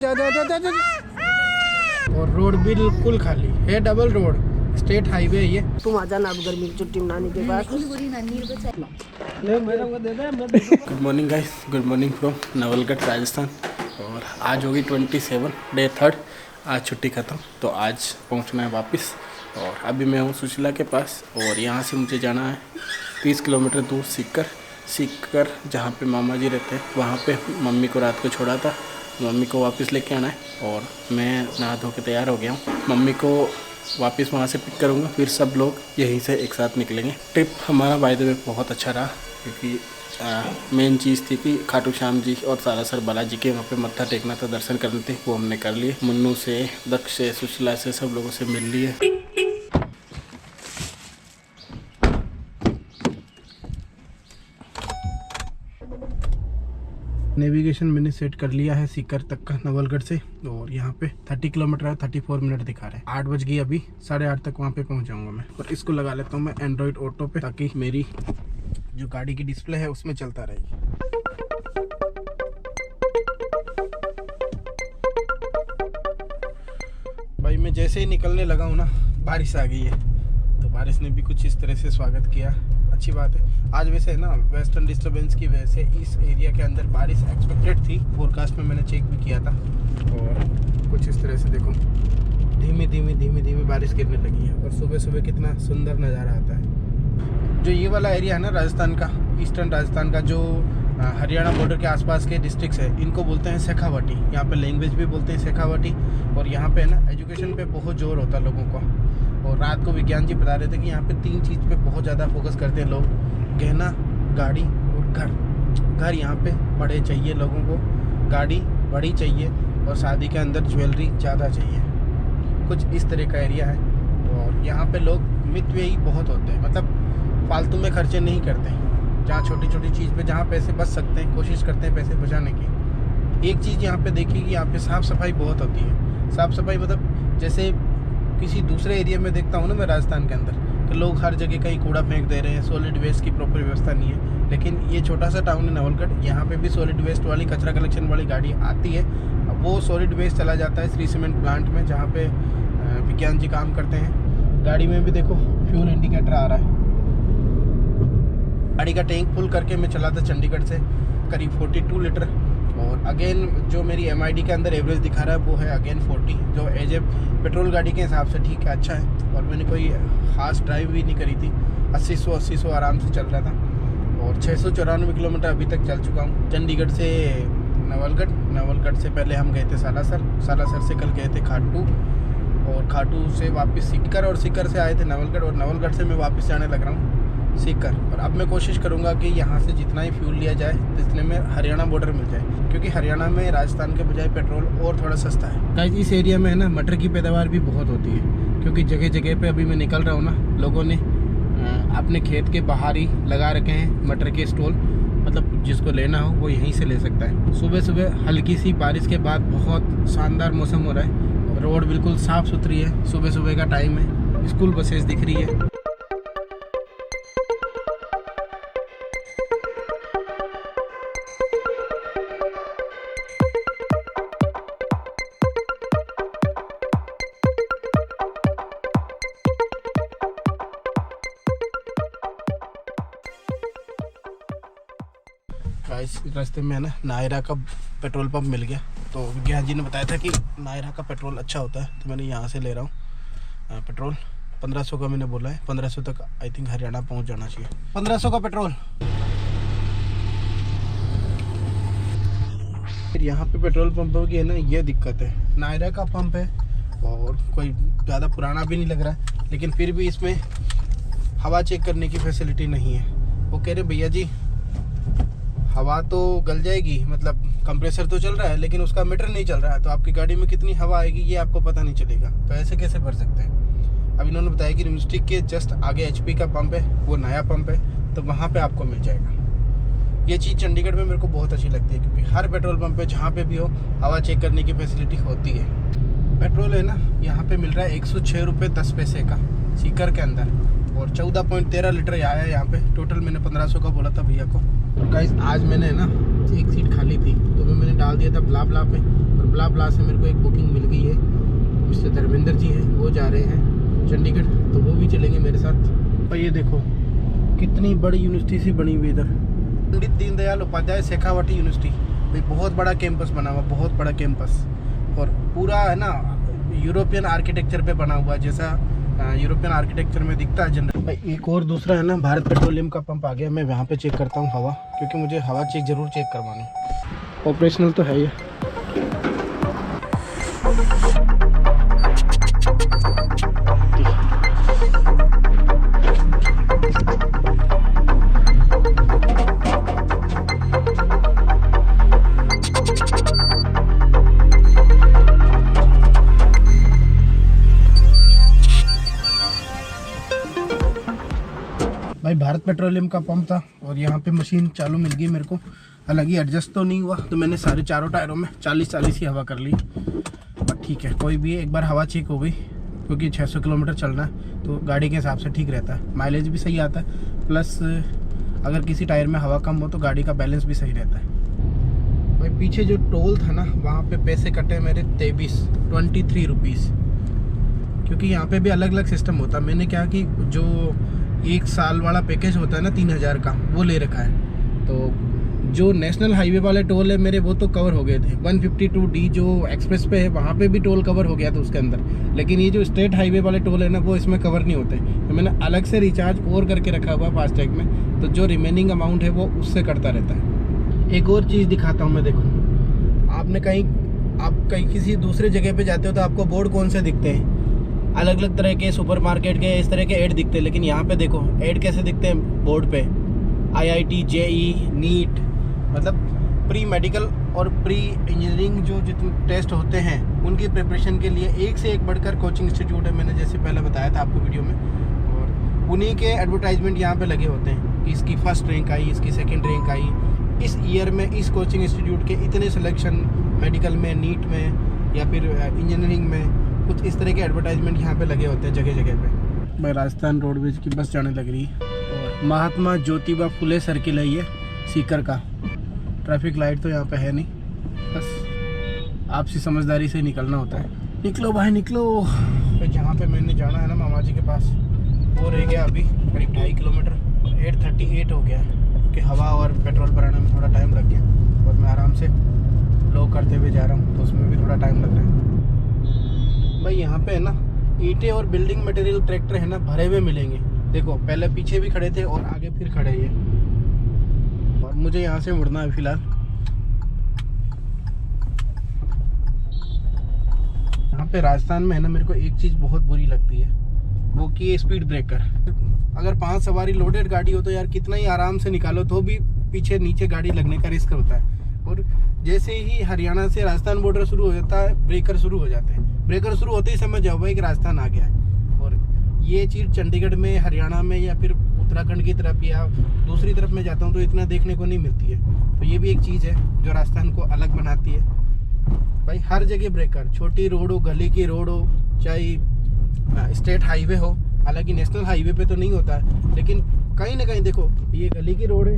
और रोड बिल्कुल खाली है, डबल रोड, स्टेट हाईवे है ये। तुम आ जाना अब गर्मी की छुट्टी में नानी के पास। Good morning guys, good morning from Nawalgarh Rajasthan. और आज होगी 27 डे 3, आज छुट्टी ख़त्म, तो आज पहुंचना है वापस। और अभी मैं हूं सुशीला के पास और यहाँ से मुझे जाना है 30 किलोमीटर दूर सीकर जहाँ पे मामा जी रहते हैं, वहाँ पे मम्मी को रात को छोड़ा था, मम्मी को वापस लेके आना है। और मैं नहा धो के तैयार हो गया हूँ, मम्मी को वापस वहाँ से पिक करूँगा, फिर सब लोग यहीं से एक साथ निकलेंगे। ट्रिप हमारा बाय द वे बहुत अच्छा रहा, क्योंकि मेन चीज़ थी कि खाटू श्याम जी और सालासर बालाजी के वहाँ पे मत्था टेकना था, दर्शन करने थे, वो हमने कर लिए। मुन्नू से, दक्ष से, सुशीला से, सब लोगों से मिल लिए। नेविगेशन मैंने सेट कर लिया है सीकर तक का नवलगढ़ से, और यहाँ पे 30 किलोमीटर है, 34 मिनट दिखा रहे हैं। 8 बज गई अभी, 8:30 तक वहाँ पे पहुँच जाऊँगा मैं। और इसको लगा लेता हूँ मैं एंड्रॉइड ऑटो पे, ताकि मेरी जो गाड़ी की डिस्प्ले है उसमें चलता रहेगी। भाई मैं जैसे ही निकलने लगा हूँ ना, बारिश आ गई है, तो बारिश ने भी कुछ इस तरह से स्वागत किया। अच्छी बात है। आज वैसे है ना, वेस्टर्न डिस्टर्बेंस की वजह से इस एरिया के अंदर बारिश एक्सपेक्टेड थी, फोरकास्ट में मैंने चेक भी किया था। और कुछ इस तरह से देखो, धीमी धीमी बारिश गिरने लगी है। और सुबह सुबह कितना सुंदर नज़ारा आता है। जो ये वाला एरिया है ना राजस्थान का, ईस्टर्न राजस्थान का, जो हरियाणा बॉर्डर के आसपास के डिस्ट्रिक्ट्स है, इनको बोलते हैं शेखावाटी। यहाँ पे लैंग्वेज भी बोलते हैं शेखावाटी। और यहाँ पे ना एजुकेशन पे बहुत जोर होता है लोगों का। और रात को विज्ञान जी बता रहे थे कि यहाँ पे 3 चीज़ पे बहुत ज़्यादा फोकस करते हैं लोग, गहना, गाड़ी और घर यहाँ पे बड़े चाहिए लोगों को, गाड़ी बड़ी चाहिए, और शादी के अंदर ज्वेलरी ज़्यादा चाहिए। कुछ इस तरह का एरिया है। और यहाँ पे लोग मितव्ययी बहुत होते हैं, मतलब फालतू में खर्चे नहीं करते। जहाँ छोटी छोटी चीज़ पे जहाँ पैसे बच सकते हैं, कोशिश करते हैं पैसे बचाने की। एक चीज़ यहाँ पे देखिए कि यहाँ पे साफ़ सफाई बहुत होती है। साफ़ सफाई मतलब जैसे किसी दूसरे एरिया में देखता हूँ ना मैं राजस्थान के अंदर, कि लोग हर जगह कहीं कूड़ा फेंक दे रहे हैं, सॉलिड वेस्ट की प्रॉपर व्यवस्था नहीं है। लेकिन ये छोटा सा टाउन है नवलगढ़, यहाँ पे भी सॉलिड वेस्ट वाली, कचरा कलेक्शन वाली गाड़ी आती है। अब वो सॉलिड वेस्ट चला जाता है श्री सीमेंट प्लांट में, जहाँ पे विज्ञान जी काम करते हैं। गाड़ी में भी देखो फ्यूल इंडिकेटर आ रहा है। गाड़ी का टैंक फुल करके मैं चला था चंडीगढ़ से करीब 42 लीटर। और अगेन जो मेरी MID के अंदर एवरेज दिखा रहा है वो है अगेन 40, जो एज ए पेट्रोल गाड़ी के हिसाब से ठीक है, अच्छा है। और मैंने कोई खास ड्राइव भी नहीं करी थी, 80-100 आराम से चल रहा था। और 694 किलोमीटर अभी तक चल चुका हूँ चंडीगढ़ से नवलगढ़ से पहले हम गए थे सालासर से कल गए थे खाटू, और खाटू से वापस सीकर, और सीकर से आए थे नवलगढ़, और नवलगढ़ से मैं वापस जाने लग रहा हूँ सीकर। और अब मैं कोशिश करूंगा कि यहाँ से जितना ही फ्यूल लिया जाए जितने में हरियाणा बॉर्डर मिल जाए, क्योंकि हरियाणा में राजस्थान के बजाय पेट्रोल और थोड़ा सस्ता है। गाइस इस एरिया में है ना, मटर की पैदावार भी बहुत होती है, क्योंकि जगह जगह पे अभी मैं निकल रहा हूँ ना, लोगों ने अपने खेत के बाहर ही लगा रखे हैं मटर के स्टॉल, मतलब जिसको लेना हो वो यहीं से ले सकता है। सुबह सुबह हल्की सी बारिश के बाद बहुत शानदार मौसम हो रहा है, रोड बिल्कुल साफ़ सुथरी है, सुबह सुबह का टाइम है, स्कूल बसेस दिख रही है। इस रास्ते में है ना नायरा का पेट्रोल पंप मिल गया, तो विज्ञान जी ने बताया था कि नायरा का पेट्रोल अच्छा होता है, तो मैंने यहाँ से ले रहा हूँ पेट्रोल। 1500 का मैंने बोला है, 1500 तक आई थिंक हरियाणा पहुँच जाना चाहिए। 1500 का पेट्रोल। फिर यहाँ पे पेट्रोल पंपों की है ना ये दिक्कत है, नायरा का पंप है और कोई ज़्यादा पुराना भी नहीं लग रहा है, लेकिन फिर भी इसमें हवा चेक करने की फैसिलिटी नहीं है। वो कह रहे भैया जी हवा तो गल जाएगी, मतलब कंप्रेसर तो चल रहा है लेकिन उसका मीटर नहीं चल रहा है, तो आपकी गाड़ी में कितनी हवा आएगी ये आपको पता नहीं चलेगा। तो ऐसे कैसे भर सकते हैं। अब इन्होंने बताया कि रिमस्टिक के जस्ट आगे HP का पंप है, वो नया पंप है, तो वहाँ पे आपको मिल जाएगा। ये चीज़ चंडीगढ़ में मेरे को बहुत अच्छी लगती है, क्योंकि हर पेट्रोल पंप पे जहाँ पे भी हो हवा चेक करने की फैसिलिटी होती है। पेट्रोल है ना यहाँ पे मिल रहा है 106 रुपये 10 पैसे का सीकर के अंदर, और 14.13 लीटर आया है यहाँ पे। टोटल मैंने 1500 का बोला था भैया को। गाइस आज मैंने ना एक सीट खाली थी, तो मैंने डाल दिया था ब्ला पे, और ब्ला ब्ला से मेरे को एक बुकिंग मिल गई है। मिस्टर धर्मेंद्र जी हैं, वो जा रहे हैं चंडीगढ़, तो वो भी चलेंगे मेरे साथ। और ये देखो कितनी बड़ी यूनिवर्सिटी सी बनी हुई इधर, पंडित दीनदयाल उपाध्याय शेखावटी यूनिवर्सिटी। भाई बहुत बड़ा कैंपस बना हुआ, बहुत बड़ा कैंपस, और पूरा है ना यूरोपियन आर्किटेक्चर पे बना हुआ, जैसा यूरोपियन आर्किटेक्चर में दिखता है जनरल। भाई एक और दूसरा है ना भारत पेट्रोलियम का पंप आ गया। मैं वहाँ पे चेक करता हूँ हवा, क्योंकि मुझे हवा चेक जरूर चेक करवानी। ऑपरेशनल तो है ये। भाई भारत पेट्रोलियम का पंप था और यहाँ पे मशीन चालू मिल गई मेरे को। हालांकि एडजस्ट तो नहीं हुआ, तो मैंने सारे चारों टायरों में 40-40 ही हवा कर ली। बट ठीक है, कोई भी एक बार हवा चेक हो गई, क्योंकि 600 किलोमीटर चलना है तो गाड़ी के हिसाब से ठीक रहता है, माइलेज भी सही आता है, प्लस अगर किसी टायर में हवा कम हो तो गाड़ी का बैलेंस भी सही रहता है। भाई पीछे जो टोल था ना, वहाँ पे पैसे कटे मेरे 23 रुपीज़, क्योंकि यहाँ पे भी अलग अलग सिस्टम होता है। मैंने क्या कि जो 1 साल वाला पैकेज होता है ना 3000 का, वो ले रखा है। तो जो नेशनल हाईवे वाले टोल है मेरे, वो तो कवर हो गए थे। 152D जो एक्सप्रेस पे है, वहाँ पे भी टोल कवर हो गया था उसके अंदर। लेकिन ये जो स्टेट हाईवे वाले टोल है ना, वो इसमें कवर नहीं होते। तो मैंने अलग से रिचार्ज और करके रखा हुआ फास्टैग में, तो जो रिमेनिंग अमाउंट है वो उससे कटता रहता है। एक और चीज़ दिखाता हूँ मैं, देखो आप कहीं किसी दूसरे जगह पे जाते हो तो आपको बोर्ड कौन से दिखते हैं, अलग अलग तरह के सुपरमार्केट के इस तरह के ऐड दिखते हैं। लेकिन यहाँ पे देखो ऐड कैसे दिखते हैं बोर्ड पे, IIT, JEE, नीट, मतलब प्री मेडिकल और प्री इंजीनियरिंग जो जितने टेस्ट होते हैं उनकी प्रिपरेशन के लिए एक से एक बढ़कर कोचिंग इंस्टीट्यूट है। मैंने जैसे पहले बताया था आपको वीडियो में, और उन्हीं के एडवर्टाइजमेंट यहाँ पे लगे होते हैं कि इसकी फर्स्ट रैंक आई, इसकी सेकंड रैंक आई, इस ईयर में इस कोचिंग इंस्टीट्यूट के इतने सिलेक्शन, मेडिकल में, नीट में या फिर इंजीनियरिंग में, कुछ इस तरह के एडवर्टाइजमेंट यहाँ पे लगे होते हैं जगह जगह पे। मैं राजस्थान रोडवेज की बस जाने लग रही है, और महात्मा ज्योतिबा फुले सर्किल है ये सीकर का। ट्रैफिक लाइट तो यहाँ पे है नहीं, बस आपसी समझदारी से निकलना होता है। निकलो भाई निकलो। तो जहाँ पे मैंने जाना है ना मामा जी के पास, वो रह गया अभी करीब 2.5 किलोमीटर, 8:38 हो गया, क्योंकि हवा और पेट्रोल भराने में थोड़ा टाइम लग गया, और मैं आराम से लो करते हुए जा रहा हूँ, तो उसमें भी थोड़ा टाइम लग रहा है। भाई यहाँ पे है ना ईंटें और बिल्डिंग मटेरियल ट्रैक्टर है ना भरे हुए मिलेंगे। देखो पहले पीछे भी खड़े थे और आगे फिर खड़े ये, और मुझे यहाँ से मुड़ना है फिलहाल। यहाँ पे राजस्थान में है ना, मेरे को एक चीज़ बहुत बुरी लगती है, वो कि ये स्पीड ब्रेकर। अगर 5 सवारी लोडेड गाड़ी हो तो यार कितना ही आराम से निकालो, तो भी पीछे नीचे गाड़ी लगने का रिस्क होता है। और जैसे ही हरियाणा से राजस्थान बॉर्डर शुरू हो जाता है, ब्रेकर शुरू हो जाते हैं। ब्रेकर शुरू होते ही समझ जाओ भाई कि राजस्थान आ गया है। और ये चीज़ चंडीगढ़ में, हरियाणा में या फिर उत्तराखंड की तरफ या दूसरी तरफ में जाता हूँ तो इतना देखने को नहीं मिलती है। तो ये भी एक चीज़ है जो राजस्थान को अलग बनाती है। भाई हर जगह ब्रेकर, छोटी रोड हो, गली की रोड हो, चाहे स्टेट हाईवे हो, हालांकि नेशनल हाईवे पे तो नहीं होता है, लेकिन कहीं ना कहीं देखो ये गली की रोड है,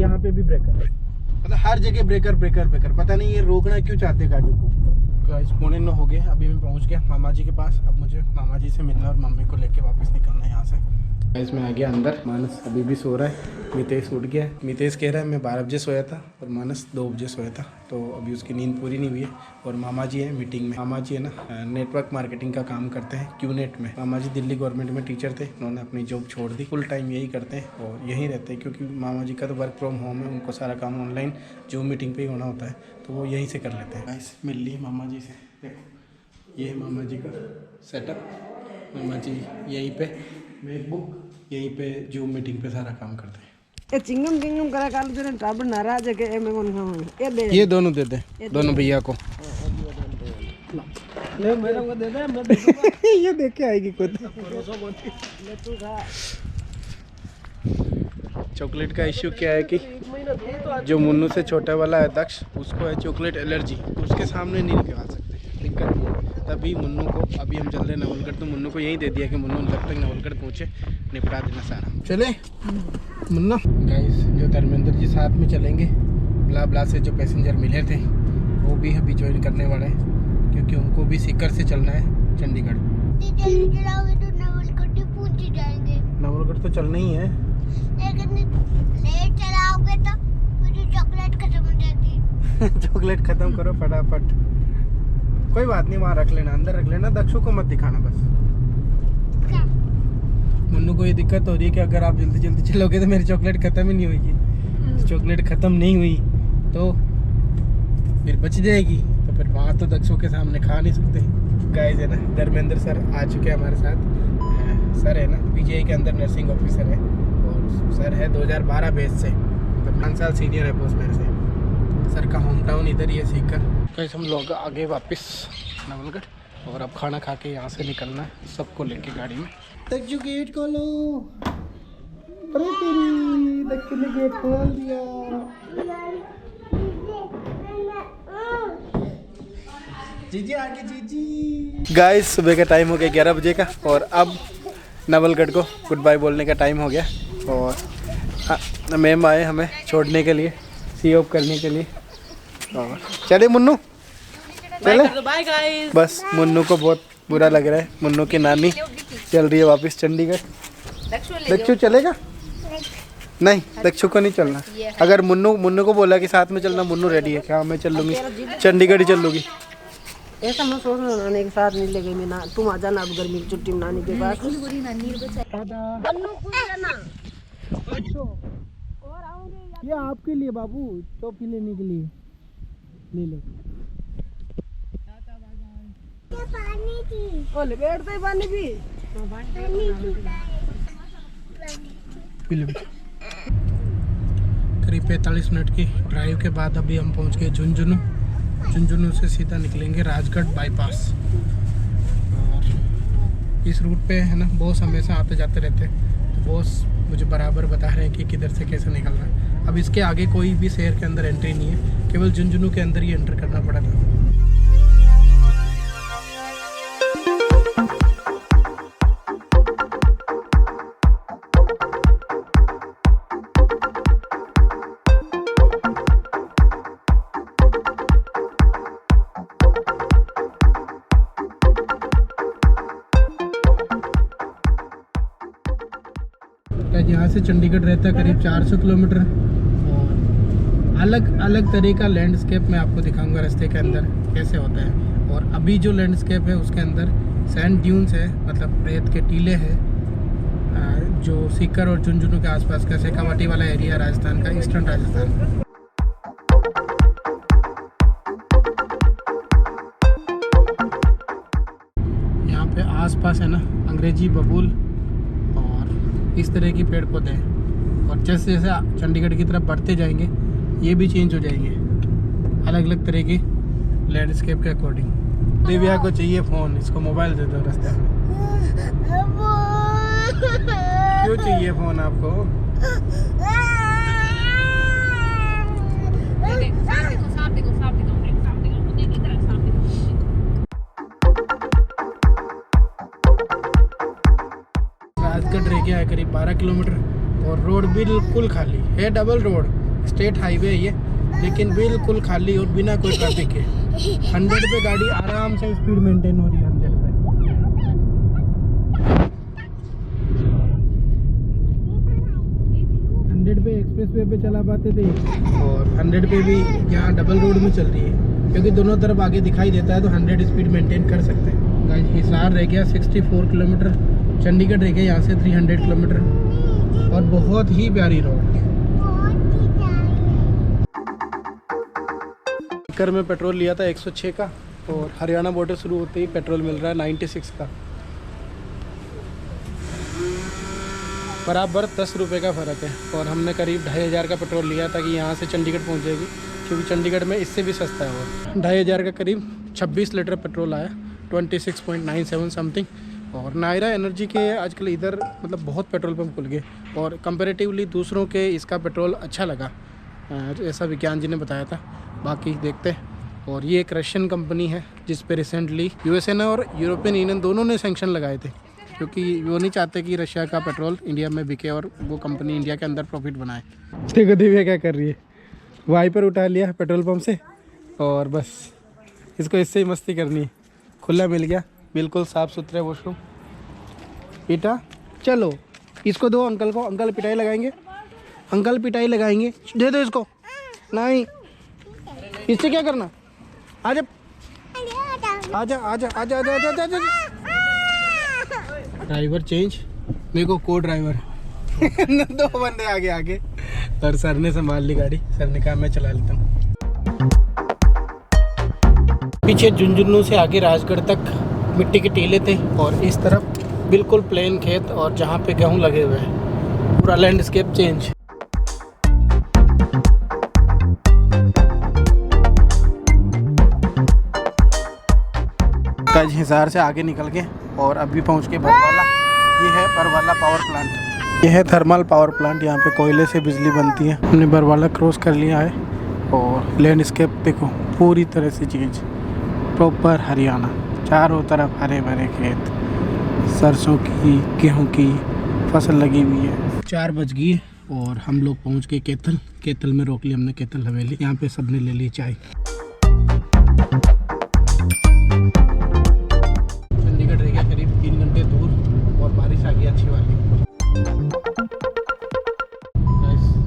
यहाँ पे भी ब्रेकर है। मतलब हर जगह ब्रेकर ब्रेकर ब्रेकर, पता नहीं ये रोकना क्यों चाहते हैं गाड़ी को। गाइस 9:15 हो गए, अभी मैं पहुँच गया मामा जी के पास। अब मुझे मामा जी से मिलना और मम्मी को लेके वापस निकलना है यहाँ से। गाइस मैं आ गया अंदर, मानस अभी भी सो रहा है, मितेश उठ गया। मितेश कह रहा है मैं 12 बजे सोया था और मानस 2 बजे सोया था, तो अभी उसकी नींद पूरी नहीं हुई है। और मामा जी है मीटिंग में। मामा जी है ना नेटवर्क मार्केटिंग का काम करते हैं QNet में। मामा जी दिल्ली गवर्नमेंट में टीचर थे, उन्होंने अपनी जॉब छोड़ दी, फुल टाइम यही करते हैं और यहीं रहते हैं, क्योंकि मामा जी का तो वर्क फ्रॉम होम है, उनको सारा काम ऑनलाइन जूम मीटिंग पर ही होना होता है, तो वो यहीं से कर लेते हैं। गाइस मिल ली मामा जी से, देखो ये है मामा जी का सेटअप। मामा जी यहीं पे मैकबुक, यहीं पे जूम मीटिंग पे सारा काम करते हैं। ये चिंगम चिंगम करा काल जो टाबर नाराज है के ए में कौन खाऊंगा, ये दे, ये दोनों दे दे, दोनों भैया को। ले मेरे को दे दे, मैं दे दूंगा। ये देख के आएगी खुद। ले तू खा। चॉकलेट का इश्यू क्या है कि जो मुन्नू से छोटा वाला है दक्ष, उसको है चॉकलेट एलर्जी, तो उसके सामने नहीं निकलवा सकते। दिक्कत ये है, तभी मुन्नू को अभी हम चल रहे नवलगढ़, तो मुन्नू को यहीं दे दिया कि मुन्नू जब तक नवलगढ़ पहुँचे निपटा देना सारा। चले मुन्ना। गाइस जो धर्मेंद्र जी साथ में चलेंगे, ब्ला ब्ला से जो पैसेंजर मिले थे वो भी अभी ज्वाइन करने वाले हैं क्योंकि उनको भी सीकर से चलना है चंडीगढ़। जल्दी चलाओगे तो नवलगढ़ पहुंच जाएंगे। नवलगढ़ तो चलना ही है, लेकिन लेट चलाओगे तो फिर चॉकलेट खत्म हो जाएगी। चॉकलेट खत्म करो फटाफट। कोई बात नहीं, वहाँ रख लेना, अंदर रख लेना, दक्षु को मत दिखाना बस। क्या? मुन्नू को ये दिक्कत हो रही है कि अगर आप जल्दी जल्दी चलोगे तो मेरी चॉकलेट खत्म ही नहीं होगी। चॉकलेट खत्म नहीं हुई तो फिर बच जाएगी, तो फिर वहाँ तो दक्षु के सामने खा नहीं सकते। गाइस है ना, धर्मेंद्र सर आ चुके हैं हमारे साथ। सर है ना पीजीआई के अंदर नर्सिंग ऑफिसर है और सर है 2012 बेस से, मतलब 5 साल सीनियर है बोस मेरे से। सर का होम टाउन इधर ही है सीकर। गाइस हम लोग आगे वापस नवलगढ़ और अब खाना खा के यहाँ से निकलना है सबको लेके गाड़ी में। दक्षु गेट खोलो। अरे तेरी दक्षु ने गेट खोल दिया। जीजी आगे जीजी। गाइस सुबह का टाइम हो गया 11 बजे का और अब नवलगढ़ को गुड बाय बोलने का टाइम हो गया और मैम आए हमें छोड़ने के लिए, सी ऑफ करने के लिए। और चले मुन्नू, चले बाय गाइस। बस मुन्नू को बहुत बुरा लग रहा है, मुन्नू की नानी चल रही है वापस चंडीगढ़। दक्षु चलेगा? नहीं, दक्षु को नहीं चलना। अगर मुन्नू को बोला कि साथ में चलना, मुन्नू रेडी है, क्या मैं चल लूँगी, चंडीगढ़ ही चल लूँगी। ऐसा मैं सोच रहा हूँ नानी के साथ नहीं लेके मैं ना, तुम आ जाना अब गर्मी की छुट्टी में नानी के पास। ये आपके लिए बाबू, टॉफी लेने के लिए ले लो। पानी की ओले बैठते ही पानी भी पी लो। करीब 45 मिनट की ड्राइव के बाद अभी हम पहुंच गए झुंझुनू। झुंझुनू से सीधा निकलेंगे राजगढ़ बाईपास। और इस रूट पे है ना बॉस हमेशा आते जाते रहते हैं, तो बॉस मुझे बराबर बता रहे हैं कि किधर से कैसे निकलना है। अब इसके आगे कोई भी शहर के अंदर एंट्री नहीं है, केवल झुंझुनू के अंदर ही एंटर करना पड़ा था। यहाँ से चंडीगढ़ रहता है करीब 400 किलोमीटर और अलग अलग तरह का लैंडस्केप मैं आपको दिखाऊंगा रास्ते के अंदर कैसे होता है। और अभी जो लैंडस्केप है उसके अंदर सैंड ड्यून्स है, मतलब रेत के टीले हैं जो सीकर और झुंझुनू के आसपास का शेखावाटी वाला एरिया राजस्थान का, ईस्टर्न राजस्थान। यहाँ पे आसपास है ना अंग्रेजी बबूल इस तरह की पेड़ पौधे हैं और जैसे जैसे चंडीगढ़ की तरफ बढ़ते जाएंगे ये भी चेंज हो जाएंगे अलग अलग तरह की लैंडस्केप के अकॉर्डिंग। दिव्या को चाहिए फ़ोन, इसको मोबाइल दे दो रास्ते में। क्यों चाहिए फ़ोन आपको? राजगढ़ रह गया है करीब 12 किलोमीटर और रोड बिल्कुल खाली है, डबल रोड स्टेट हाईवे है ये, लेकिन बिल्कुल खाली और बिना कोई ट्रैफिक के। 100 पे गाड़ी आराम से स्पीड मेंटेन हो रही है। 100 पे एक्सप्रेस वे पे चला पाते थे और 100 पे भी यहाँ डबल रोड में चल रही है क्योंकि दोनों तरफ आगे दिखाई देता है, तो 100 स्पीड मेंटेन कर सकते हैं। हिसार रह गया 64 किलोमीटर, चंडीगढ़ रह गया यहाँ से 300 किलोमीटर और बहुत ही प्यारी रोड। सीकर में पेट्रोल लिया था 106 का और हरियाणा बॉर्डर शुरू होते ही पेट्रोल मिल रहा है 96 का, बराबर 10 रुपये का फ़र्क है। और हमने करीब 2500 का पेट्रोल लिया था कि यहाँ से चंडीगढ़ पहुँच जाएगी, क्योंकि चंडीगढ़ में इससे भी सस्ता है वो। 2500 का करीब 26 लीटर पेट्रोल आया, 26.97 समथिंग। और नायरा एनर्जी के आजकल इधर मतलब बहुत पेट्रोल पंप खुल गए और कंपैरेटिवली दूसरों के इसका पेट्रोल अच्छा लगा, ऐसा विज्ञान जी ने बताया था। बाकी देखते हैं। और ये एक रशियन कंपनी है जिस पे रिसेंटली यूएसए ने और यूरोपियन यूनियन दोनों ने सैंक्शन लगाए थे, क्योंकि वो नहीं चाहते कि रशिया का पेट्रोल इंडिया में बिके और वो कंपनी इंडिया के अंदर प्रॉफिट बनाए। देखो दिव्या क्या कर रही है, वाइपर उठा लिया पेट्रोल पंप से और बस इसको इससे ही मस्ती करनी है। खुला मिल गया, बिल्कुल साफ़ सुथरे वॉशरूम। बेटा चलो इसको दो अंकल को, अंकल पिटाई लगाएंगे, अंकल पिटाई लगाएंगे। दे दो इसको। नहीं, इससे क्या करना? आजा आजा आजा आजा आजा आजा आजा। ड्राइवर चेंज, मेरे को को ड्राइवर दो बंदे आगे आगे, और सर ने संभाल ली गाड़ी। सर ने कहा मैं चला लेता हूँ। पीछे झुंझुनू से आगे राजगढ़ तक मिट्टी के टीले थे, और इस तरफ बिल्कुल प्लेन खेत, और जहाँ पे गेहूँ लगे हुए हैं। पूरा लैंडस्केप चेंज। कज हिसार से आगे निकल के और अभी पहुँच के बरवाला। ये है बरवाला पावर प्लांट, ये है थर्मल पावर प्लांट। यहाँ पे कोयले से बिजली बनती है। हमने बरवाला क्रॉस कर लिया है, और लैंडस्केप देखो पूरी तरह से चेंज। प्रॉपर हरियाणा, चारों तरफ हरे भरे खेत, सरसों की गेहूं की फसल लगी हुई है। 4 बज गई और हम लोग पहुंच गए केतल। केतल में रोक ली हमने, केतल हवेली। यहाँ पे सबने ले ली चाय। चंडीगढ़ रह गया करीब 3 घंटे दूर, और बारिश आ गई अच्छी वाली।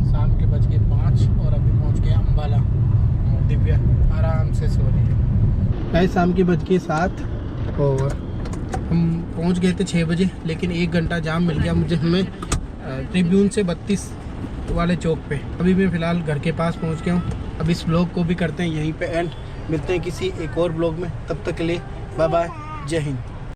शाम के बज गए 5 और अभी पहुंच गए अम्बाला, और दिव्या आराम से सो रही है। शाम के बज गए 7 और हम पहुंच गए थे 6 बजे, लेकिन 1 घंटा जाम मिल गया मुझे, हमें ट्रिब्यून से 32 वाले चौक पे। अभी मैं फ़िलहाल घर के पास पहुंच गया हूं। अब इस ब्लॉग को भी करते हैं यहीं पे एंड। मिलते हैं किसी एक और ब्लॉग में, तब तक के लिए बाय बाय, जय हिंद।